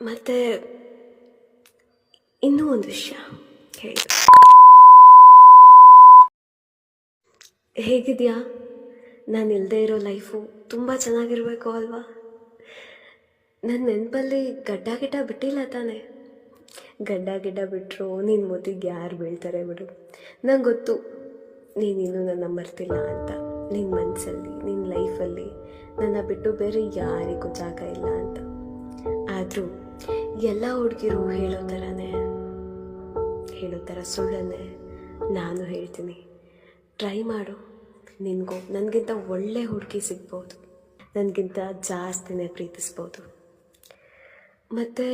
ಮತ್ತು ಇನ್ನೂ ಒಂದು ವಿಷಯ ಹೇಳಿ. ಹೇಗಿದೆಯಾ? ನಾನು ಇಲ್ಲದೆ ಇರೋ ಲೈಫು ತುಂಬ ಚೆನ್ನಾಗಿರಬೇಕು ಅಲ್ವಾ? ನನ್ನ ನೆನಪಲ್ಲಿ ಗಡ್ಡ ಬಿಟ್ಟಿಲ್ಲ ತಾನೆ? ಗಡ್ಡ ಬಿಟ್ಟರು ನಿನ್ನ ಮುದ್ದಿಗೆ ಯಾರು ಬೀಳ್ತಾರೆ ಬಿಡು. ನಂಗೆ ಗೊತ್ತು ನೀನಿನ್ನೂ ನನ್ನ ಮರ್ತಿಲ್ಲ ಅಂತ. ನಿನ್ನ ಮನಸ್ಸಲ್ಲಿ, ನಿನ್ನ ಲೈಫಲ್ಲಿ ನನ್ನ ಬಿಟ್ಟು ಬೇರೆ ಯಾರಿಗೂ ಜಾಗ ಇಲ್ಲ ಅಂತ. ಆದರೂ ಎಲ್ಲ ಹುಡುಗಿರು ಹೇಳೋ ಥರ ಸುಳ್ಳನ್ನೇ ನಾನು ಹೇಳ್ತೀನಿ. ಟ್ರೈ ಮಾಡು, ನಿನಗೂ ನನಗಿಂತ ಒಳ್ಳೆ ಹುಡುಗಿ ಸಿಗ್ಬೋದು, ನನಗಿಂತ ಜಾಸ್ತಿನೇ ಪ್ರೀತಿಸ್ಬೋದು. ಮತ್ತು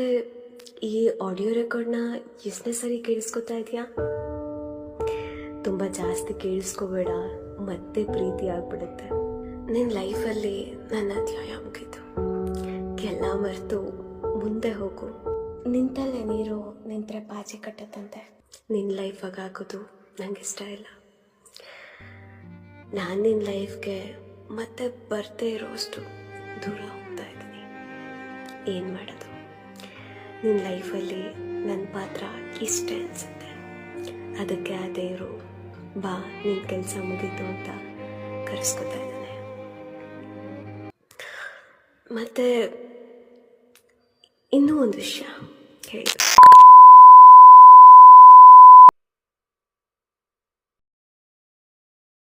ಈ ಆಡಿಯೋ ರೆಕಾರ್ಡ್ನ ಎಷ್ಟನೇ ಸರಿ ಕೇಳಿಸ್ಕೊತಾ ಇದೆಯಾ? ತುಂಬ ಜಾಸ್ತಿ ಕೇಳಿಸ್ಕೋಬೇಡ, ಮತ್ತೆ ಪ್ರೀತಿ ಆಗಿಬಿಡುತ್ತೆ. ನಿನ್ನ ಲೈಫಲ್ಲಿ ನನ್ನ ಅಧ್ಯಾಯ ಮುಗೀತು. ಎಲ್ಲ ಮರೆತು ಮುಂದೆ ಹೋಗು. ನಿಂತಲ್ಲೇ ನೀರು ನಿಂತರೆ ಪಾಚಿ ಕಟ್ಟತ್ತಂತೆ. ನಿನ್ನ ಲೈಫಾಗ ಆಗೋದು ನನಗೆ ಇಷ್ಟ ಇಲ್ಲ. ನಾನು ನಿನ್ನ ಲೈಫ್ಗೆ ಮತ್ತೆ ಬರ್ತೇ ಇರೋಷ್ಟು ದೂರ ಹೋಗ್ತಾ ಇದ್ದೀನಿ. ಏನು ಮಾಡೋದು? ನಿನ್ನ ಲೈಫಲ್ಲಿ ನನ್ನ ಪಾತ್ರ ಇಷ್ಟೇ ಅನಿಸುತ್ತೆ. ಅದಕ್ಕೆ ಆ ದೇವರು ಬಾ ನಿನ್ನ ಕೆಲಸ ಮುಗೀತು ಅಂತ ಕರೆಸ್ಕೊತಾ ಇದ್ದಾನೆ. ಮತ್ತು ಇನ್ನೂ ಒಂದು ವಿಷಯ ಹೇಳಿ.